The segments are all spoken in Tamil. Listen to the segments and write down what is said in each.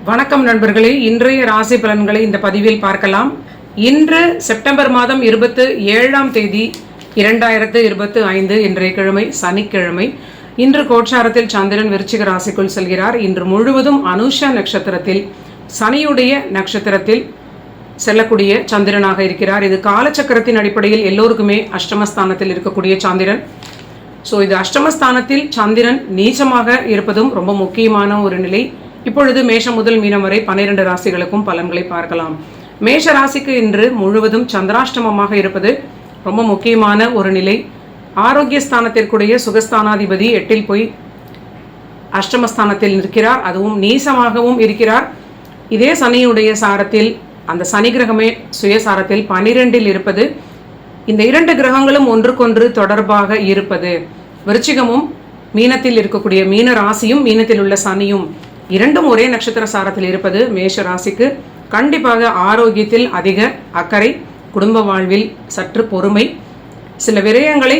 வணக்கம் நண்பர்களே, இன்றைய ராசி பலன்களை இந்த பதிவில் பார்க்கலாம். இன்று செப்டம்பர் மாதம் 27ஆம் தேதி 2025 இன்றைய கிழமை சனிக்கிழமை. இன்று கோட்சாரத்தில் சந்திரன் விருச்சிக ராசிக்குள் செல்கிறார். இன்று முழுவதும் அனுஷா நட்சத்திரத்தில் சனியுடைய நட்சத்திரத்தில் செல்லக்கூடிய சந்திரனாக இருக்கிறார். இது காலச்சக்கரத்தின் அடிப்படையில் எல்லோருக்குமே அஷ்டமஸ்தானத்தில் இருக்கக்கூடிய சந்திரன். இது அஷ்டமஸ்தானத்தில் சந்திரன் நீச்சமாக இருப்பதும் ரொம்ப முக்கியமான ஒரு நிலை. இப்பொழுது மேஷம் முதல் மீனம் வரை 12 ராசிகளுக்கும் பலன்களை பார்க்கலாம். மேஷ ராசிக்கு இன்று முழுவதும் சந்திராஷ்டமமாக இருப்பது ரொம்ப முக்கியமான ஒரு நிலை. ஆரோக்கிய ஸ்தானத்திற்குடைய சுகஸ்தானாதிபதி 8இல் போய் அஷ்டமஸ்தானத்தில் இருக்கிறார். அதுவும் நீசமாகவும் இருக்கிறார். இதே சனியுடைய சாரத்தில் அந்த சனி கிரகமே சுயசாரத்தில் 12இல் இருப்பது, இந்த 2 கிரகங்களும் ஒன்றுக்கொன்று தொடர்பாக இருப்பது, விருச்சிகமும் மீனத்தில் இருக்கக்கூடிய மீன ராசியும் மீனத்தில் உள்ள சனியும் இரண்டும் ஒரே நட்சத்திர சாரத்தில் இருப்பது மேஷ ராசிக்கு கண்டிப்பாக ஆரோக்கியத்தில் அதிக அக்கறை, குடும்ப வாழ்வில் சற்று பொறுமை, சில விரயங்களை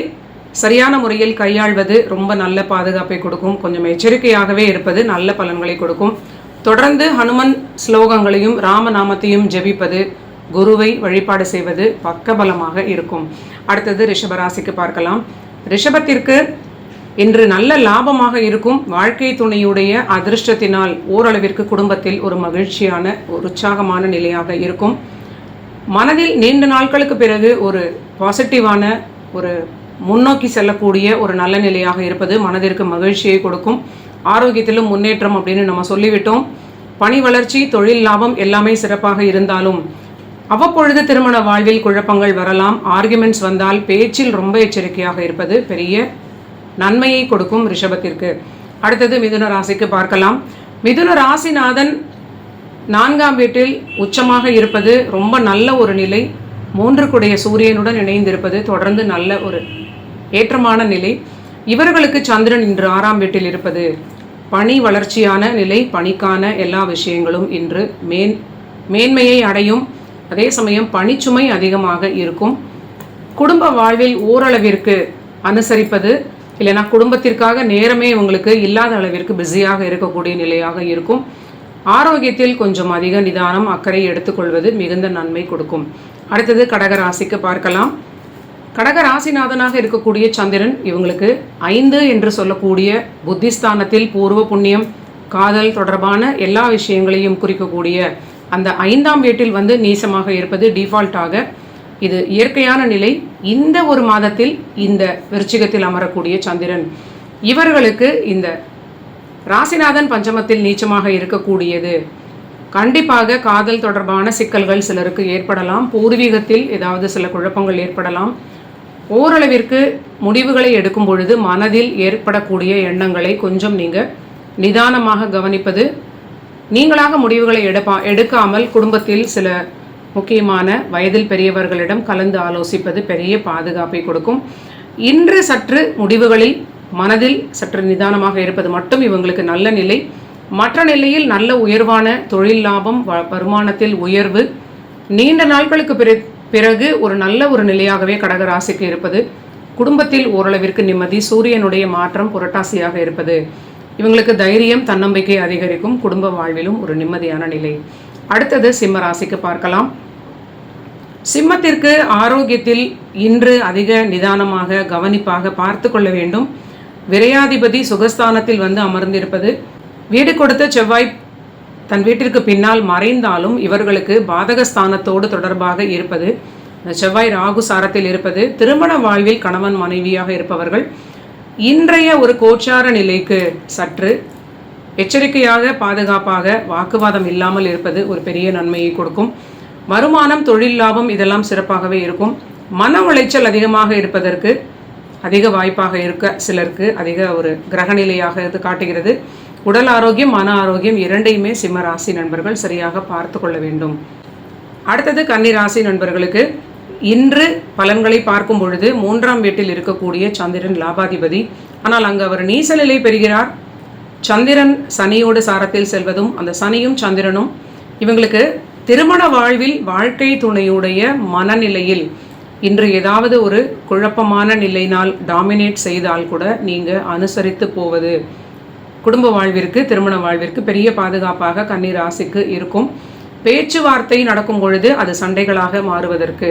சரியான முறையில் கையாள்வது ரொம்ப நல்ல பாதுகாப்பை கொடுக்கும். கொஞ்சம் எச்சரிக்கையாகவே இருப்பது நல்ல பலன்களை கொடுக்கும். தொடர்ந்து ஹனுமன் ஸ்லோகங்களையும் ராமநாமத்தையும் ஜெபிப்பது, குருவை வழிபாடு செய்வது பக்கபலமாக இருக்கும். அடுத்தது ரிஷபராசிக்கு பார்க்கலாம். ரிஷபத்திற்கு இன்று நல்ல லாபமாக இருக்கும். வாழ்க்கை துணையுடைய அதிர்ஷ்டத்தினால் ஓரளவிற்கு குடும்பத்தில் ஒரு மகிழ்ச்சியான ஒரு உற்சாகமான நிலையாக இருக்கும். மனதில் நீண்ட நாட்களுக்கு பிறகு ஒரு பாசிட்டிவான ஒரு முன்னோக்கி செல்லக்கூடிய ஒரு நல்ல நிலையாக இருப்பது மனதிற்கு மகிழ்ச்சியை கொடுக்கும். ஆரோக்கியத்திலும் முன்னேற்றம் அப்படின்னு நம்ம சொல்லிவிட்டோம். பணி வளர்ச்சி, தொழில் லாபம் எல்லாமே சிறப்பாக இருந்தாலும் அவ்வப்பொழுது திருமண வாழ்வில் குழப்பங்கள் வரலாம். ஆர்குமெண்ட்ஸ் வந்தால் பேச்சில் ரொம்ப எச்சரிக்கையாக இருப்பது பெரிய நன்மையை கொடுக்கும் ரிஷபத்திற்கு. அடுத்தது மிதுன ராசிக்கு பார்க்கலாம். மிதுன ராசிநாதன் 4ஆம் வீட்டில் உச்சமாக இருப்பது ரொம்ப நல்ல ஒரு நிலை. 3 சூரியனுடன் இணைந்திருப்பது தொடர்ந்து நல்ல ஒரு ஏற்றமான நிலை. இவர்களுக்கு சந்திரன் இன்று 6ஆம் வீட்டில் இருப்பது பணி வளர்ச்சியான நிலை. பணிக்கான எல்லா விஷயங்களும் இன்று மேன்மையை அடையும். அதே சமயம் பணிச்சுமை அதிகமாக இருக்கும். குடும்ப வாழ்வில் ஓரளவிற்கு அனுசரிப்பது, இல்லைனா குடும்பத்திற்காக நேரமே உங்களுக்கு இல்லாத அளவிற்கு பிஸியாக இருக்கக்கூடிய நிலையாக இருக்கும். ஆரோக்கியத்தில் கொஞ்சம் அதிக நிதானம், அக்கறை எடுத்துக்கொள்வது மிகுந்த நன்மை கொடுக்கும். அடுத்தது கடகராசிக்கு பார்க்கலாம். கடகராசிநாதனாக இருக்கக்கூடிய சந்திரன் இவங்களுக்கு 5 என்று சொல்லக்கூடிய புத்திஸ்தானத்தில் பூர்வ புண்ணியம், காதல் தொடர்பான எல்லா விஷயங்களையும் குறிக்கக்கூடிய அந்த 5ஆம் வீட்டில் நீசமாக இருப்பது டிஃபால்ட்டாக இது இயற்கையான நிலை. இந்த ஒரு மாதத்தில் இந்த விருச்சிகத்தில் அமரக்கூடிய சந்திரன் இவர்களுக்கு இந்த ராசிநாதன் பஞ்சமத்தில் நீச்சமாக இருக்கக்கூடியது கண்டிப்பாக காதல் தொடர்பான சிக்கல்கள் சிலருக்கு ஏற்படலாம். பூர்வீகத்தில் ஏதாவது சில குழப்பங்கள் ஏற்படலாம். ஓரளவிற்கு முடிவுகளை எடுக்கும் பொழுது மனதில் ஏற்படக்கூடிய எண்ணங்களை கொஞ்சம் நீங்கள் நிதானமாக கவனிப்பது, நீங்களாக முடிவுகளை எடுக்காமல் குடும்பத்தில் சில முக்கியமான வயதில் பெரியவர்களிடம் கலந்து ஆலோசிப்பது பெரிய பாதுகாப்பை கொடுக்கும். இன்று சற்று முடிவுகளில் மனதில் சற்று நிதானமாக இருப்பது மட்டும் இவங்களுக்கு நல்ல நிலை. மற்ற நிலையில் நல்ல உயர்வான தொழில் லாபம், வருமானத்தில் உயர்வு, நீண்ட நாட்களுக்கு பிறகு ஒரு நல்ல ஒரு நிலையாகவே கடகராசிக்கு இருப்பது. குடும்பத்தில் ஓரளவிற்கு நிம்மதி, சூரியனுடைய மாற்றம் புரட்டாசியாக இருப்பது இவங்களுக்கு தைரியம், தன்னம்பிக்கை அதிகரிக்கும். குடும்ப வாழ்விலும் ஒரு நிம்மதியான நிலை. அடுத்தது சிம்ம ராசிக்கு பார்க்கலாம். சிம்மத்திற்கு ஆரோக்கியத்தில் இன்று அதிக நிதானமாக கவனிப்பாக பார்த்து கொள்ள வேண்டும். விரையாதிபதி சுகஸ்தானத்தில் அமர்ந்திருப்பது, வீடு கொடுத்த செவ்வாய் தன் வீட்டிற்கு பின்னால் மறைந்தாலும் இவர்களுக்கு பாதகஸ்தானத்தோடு தொடர்பாக இருப்பது, செவ்வாய் ராகு சாரத்தில் இருப்பது, திருமண வாழ்வில் கணவன் மனைவியாக இருப்பவர்கள் இன்றைய ஒரு கோச்சார நிலைக்கு சற்று எச்சரிக்கையாக பாதுகாப்பாக வாக்குவாதம் இல்லாமல் இருப்பது ஒரு பெரிய நன்மையை கொடுக்கும். வருமானம், தொழில் லாபம் இதெல்லாம் சிறப்பாகவே இருக்கும். மன உளைச்சல் அதிகமாக இருப்பதற்கு அதிக வாய்ப்பாக இருக்க சிலருக்கு அதிக ஒரு கிரகநிலையாக இது காட்டுகிறது. உடல் ஆரோக்கியம், மன ஆரோக்கியம் இரண்டையுமே சிம்ம ராசி நண்பர்கள் சரியாக பார்த்து கொள்ள வேண்டும். அடுத்தது கன்னி ராசி நண்பர்களுக்கு இன்று பலன்களை பார்க்கும் பொழுது 3ஆம் வீட்டில் இருக்கக்கூடிய சந்திரன் லாபாதிபதி, ஆனால் அங்கு அவர் நீச நிலை பெறுகிறார். சந்திரன் சனியோடு சாரத்தில் செல்வதும், அந்த சனியும் சந்திரனும் இவங்களுக்கு திருமண வாழ்வில் வாழ்க்கை துணையுடைய மனநிலையில் இன்று ஏதாவது ஒரு குழப்பமான நிலையினால் டாமினேட் செய்தால் கூட நீங்கள் அனுசரித்து போவது குடும்ப வாழ்விற்கு, திருமண வாழ்விற்கு பெரிய பாதுகாப்பாக கன்னி ராசிக்கு இருக்கும். பேச்சுவார்த்தை நடக்கும் பொழுது அது சண்டைகளாக மாறுவதற்கு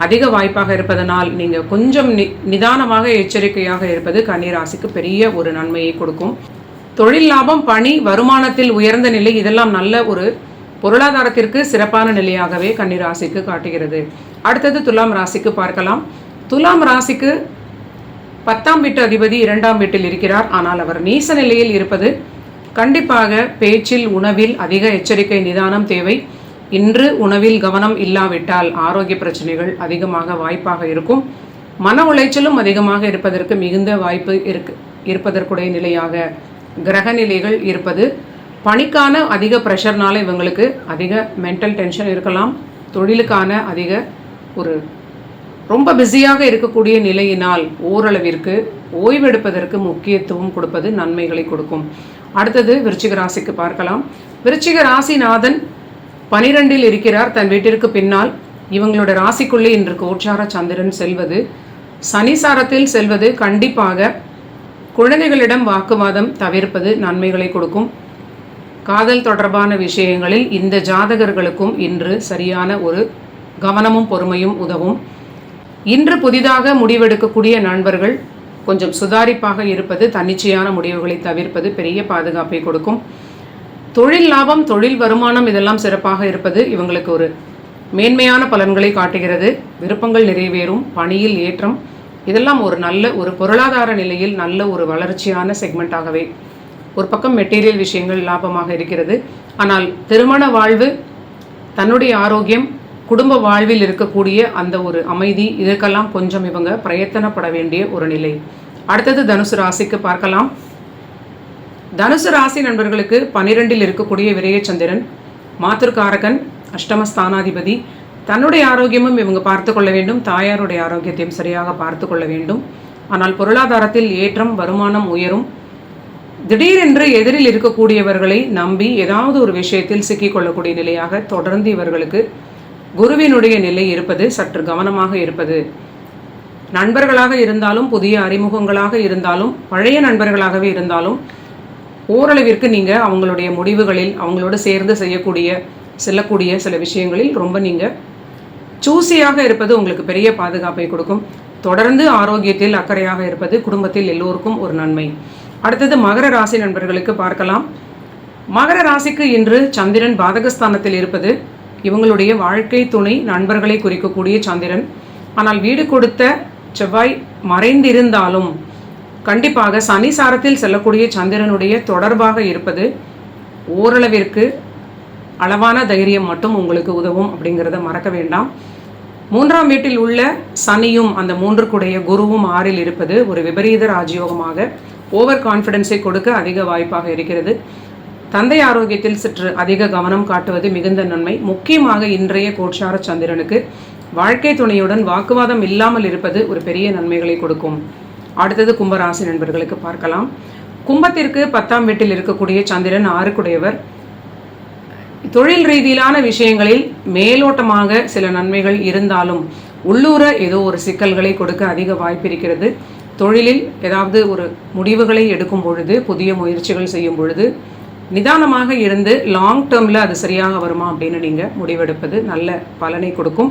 அதிக வாய்ப்பாக இருப்பதனால் நீங்கள் கொஞ்சம் நிதானமாக எச்சரிக்கையாக இருப்பது கன்னி ராசிக்கு பெரிய ஒரு நன்மையை கொடுக்கும். தொழில் லாபம், பணி, வருமானத்தில் உயர்ந்த நிலை, இதெல்லாம் நல்ல ஒரு பொருளாதாரத்திற்கு சிறப்பான நிலையாகவே கன்னி ராசிக்கு காட்டுகிறது. அடுத்தது துலாம் ராசிக்கு பார்க்கலாம். துலாம் ராசிக்கு 10ஆம் வீட்டு அதிபதி 2ஆம் வீட்டில் இருக்கிறார். ஆனால் அவர் நீச நிலையில் இருப்பது கண்டிப்பாக பேச்சில், உணவில் அதிக எச்சரிக்கை, நிதானம் தேவை. இன்று உணவில் கவனம் இல்லாவிட்டால் ஆரோக்கிய பிரச்சனைகள் அதிகமாக வாய்ப்பாக இருக்கும். மன உளைச்சலும் அதிகமாக இருப்பதற்கு மிகுந்த வாய்ப்பு இருப்பதற்குடைய நிலையாக கிரக நிலைகள் இருப்பது. பணிக்கான அதிக ப்ரெஷர்னால இவங்களுக்கு அதிக மென்டல் டென்ஷன் இருக்கலாம். தொழிலுக்கான அதிக ஒரு ரொம்ப பிஸியாக இருக்கக்கூடிய நிலையினால் ஓரளவிற்கு ஓய்வெடுப்பதற்கு முக்கியத்துவம் கொடுப்பது நன்மைகளை கொடுக்கும். அடுத்தது விருச்சிக ராசிக்கு பார்க்கலாம். விருச்சிக ராசிநாதன் 12இல் இருக்கிறார் தன் வீட்டிற்கு பின்னால். இவங்களோட ராசிக்குள்ளே இன்று கோச்சார சந்திரன் செல்வது, சனிசாரத்தில் செல்வது கண்டிப்பாக குழந்தைகளிடம் வாக்குவாதம் தவிர்ப்பது நன்மைகளை கொடுக்கும். காதல் தொடர்பான விஷயங்களில் இந்த ஜாதகர்களுக்கும் இன்று சரியான ஒரு கவனமும் பொறுமையும் உதவும். இன்று புதிதாக முடிவெடுக்கக்கூடிய நண்பர்கள் கொஞ்சம் சுதாரிப்பாக இருப்பது, தன்னிச்சையான முடிவுகளை தவிர்ப்பது பெரிய பாதுகாப்பை கொடுக்கும். தொழில் லாபம், தொழில் வருமானம் இதெல்லாம் சிறப்பாக இருப்பது இவங்களுக்கு ஒரு மேன்மையான பலன்களை காட்டுகிறது. விருப்பங்கள் நிறைவேறும், பணியில் ஏற்றம், இதெல்லாம் ஒரு நல்ல ஒரு பொருளாதார நிலையில் நல்ல ஒரு வளர்ச்சியான செக்மெண்ட்டாகவே. ஒரு பக்கம் மெட்டீரியல் விஷயங்கள் லாபமாக இருக்கிறது. ஆனால் திருமண வாழ்வு, தன்னுடைய ஆரோக்கியம், குடும்ப வாழ்வில் இருக்கக்கூடிய அந்த ஒரு அமைதி, இதற்கெல்லாம் கொஞ்சம் இவங்க பிரயத்தனப்பட வேண்டிய ஒரு நிலை. அடுத்தது தனுசு ராசிக்கு பார்க்கலாம். தனுசு ராசி நண்பர்களுக்கு 12இல் இருக்கக்கூடிய விரயச்சந்திரன் மாத்திருக்காரகன், அஷ்டமஸ்தானாதிபதி. தன்னுடைய ஆரோக்கியமும் இவங்க பார்த்து கொள்ள வேண்டும், தாயாருடைய ஆரோக்கியத்தையும் சரியாக பார்த்து கொள்ள வேண்டும். ஆனால் பொருளாதாரத்தில் ஏற்றம், வருமானம் உயரும். திடீரென்று எதிரில் இருக்கக்கூடியவர்களை நம்பி ஏதாவது ஒரு விஷயத்தில் சிக்கிக்கொள்ளக்கூடிய நிலையாக தொடர்ந்து இவர்களுக்கு குருவினுடைய நிலை இருப்பது, சற்று கவனமாக இருப்பது. நண்பர்களாக இருந்தாலும், புதிய அறிமுகங்களாக இருந்தாலும், பழைய நண்பர்களாகவே இருந்தாலும் ஓரளவிற்கு நீங்கள் அவங்களுடைய முடிவுகளில் அவங்களோடு சேர்ந்து செல்லக்கூடிய சில விஷயங்களில் ரொம்ப நீங்கள் சூசியாக இருப்பது உங்களுக்கு பெரிய பாதுகாப்பை கொடுக்கும். தொடர்ந்து ஆரோக்கியத்தில் அக்கறையாக இருப்பது குடும்பத்தில் எல்லோருக்கும் ஒரு நன்மை. அடுத்தது மகர ராசி நண்பர்களுக்கு பார்க்கலாம். மகர ராசிக்கு இன்று சந்திரன் பாதகஸ்தானத்தில் இருப்பது இவங்களுடைய வாழ்க்கை துணை, நண்பர்களை குறிக்கக்கூடிய சந்திரன். ஆனால் வீடு கொடுத்த செவ்வாய் மறைந்திருந்தாலும் கண்டிப்பாக சனி சாரத்தில் செல்லக்கூடிய சந்திரனுடைய தொடர்பாக இருப்பது ஓரளவிற்கு அளவான தைரியம் மட்டும் உங்களுக்கு உதவும் அப்படிங்கிறத மறக்க வேண்டாம். 3ஆம் வீட்டில் உள்ள சனியும் அந்த 3க்குடைய குருவும் 6இல் இருப்பது ஒரு விபரீத ராஜயோகமாக ஓவர் கான்ஃபிடென்ஸை கொடுக்க அதிக வாய்ப்பாக இருக்கிறது. தந்தை ஆரோக்கியத்தில் சற்று அதிக கவனம் காட்டுவது மிகுந்த நன்மை. முக்கியமாக இன்றைய கோட்சார சந்திரனுக்கு வாழ்க்கை துணையுடன் வாக்குவாதம் இல்லாமல் இருப்பது ஒரு பெரிய நன்மைகளை கொடுக்கும். அடுத்தது கும்பராசி நண்பர்களுக்கு பார்க்கலாம். கும்பத்திற்கு 10ஆம் வீட்டில் இருக்கக்கூடிய சந்திரன் 6க்குடையவர். தொழில் ரீதியிலான விஷயங்களில் மேலோட்டமாக சில நன்மைகள் இருந்தாலும் உள்ளூர ஏதோ ஒரு சிக்கல்களை கொடுக்க அதிக வாய்ப்பு இருக்கிறது. தொழிலில் ஏதாவது ஒரு முடிவுகளை எடுக்கும் பொழுது, புதிய முயற்சிகள் செய்யும் பொழுது நிதானமாக இருந்து லாங் டேர்மில் அது சரியாக வருமா அப்படின்னு நீங்கள் முடிவெடுப்பது நல்ல பலனை கொடுக்கும்.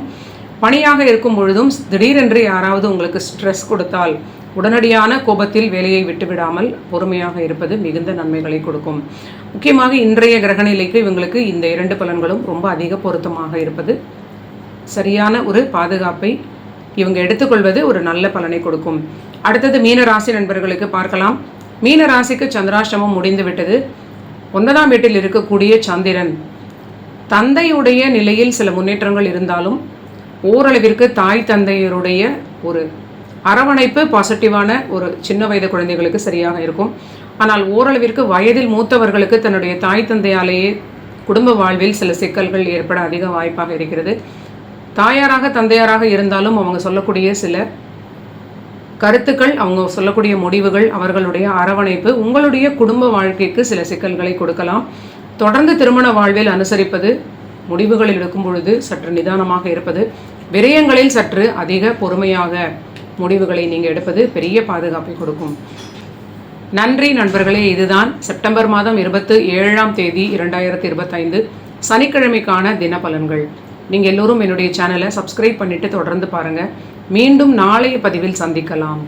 பணியாக இருக்கும் பொழுதும் திடீரென்று யாராவது உங்களுக்கு ஸ்ட்ரெஸ் கொடுத்தால் உடனடியான கோபத்தில் வேலையை விட்டுவிடாமல் பொறுமையாக இருப்பது மிகுந்த நன்மைகளை கொடுக்கும். முக்கியமாக இன்றைய கிரகநிலைக்கு இவங்களுக்கு இந்த 2 பலன்களும் ரொம்ப அதிக பொருத்தமாக இருப்பது சரியான ஒரு பாதுகாப்பை இவங்க எடுத்துக்கொள்வது ஒரு நல்ல பலனை கொடுக்கும். அடுத்தது மீன ராசி நண்பர்களுக்கு பார்க்கலாம். மீன ராசிக்கு சந்திராஷ்டமம் முடிந்து விட்டது. 9ஆம் வீட்டில் இருக்கக்கூடிய சந்திரன் தந்தையுடைய நிலையில் சில முன்னேற்றங்கள் இருந்தாலும் ஓரளவிற்கு தாய் தந்தையருடைய ஒரு அரவணைப்பு பாசிட்டிவான ஒரு சின்ன வயது குழந்தைகளுக்கு சரியாக இருக்கும். ஆனால் ஓரளவிற்கு வயதில் மூத்தவர்களுக்கு தன்னுடைய தாய் தந்தையாலேயே குடும்ப வாழ்வில் சில சிக்கல்கள் ஏற்பட அதிக வாய்ப்பாக இருக்கிறது. தாயாராக தந்தையாராக இருந்தாலும் அவங்க சொல்லக்கூடிய சில கருத்துக்கள், அவங்க சொல்லக்கூடிய முடிவுகள், அவர்களுடைய அரவணைப்பு உங்களுடைய குடும்ப வாழ்க்கைக்கு சில சிக்கல்களை கொடுக்கலாம். தொடர்ந்து திருமண வாழ்வில் அனுசரிப்பது, முடிவுகளில் எடுக்கும் பொழுது சற்று நிதானமாக இருப்பது, விரயங்களில் சற்று அதிக பொறுமையாக முடிவுகளை நீங்கள் எடுப்பது பெரிய பாதுகாப்பை கொடுக்கும். நன்றி நண்பர்களே. இதுதான் செப்டம்பர் மாதம் 27ஆம் தேதி 2025 சனிக்கிழமைக்கான தின பலன்கள். நீங்கள் எல்லோரும் என்னுடைய சேனலை சப்ஸ்கிரைப் பண்ணிட்டு தொடர்ந்து பாருங்கள். மீண்டும் நாளைய பதிவில் சந்திக்கலாம்.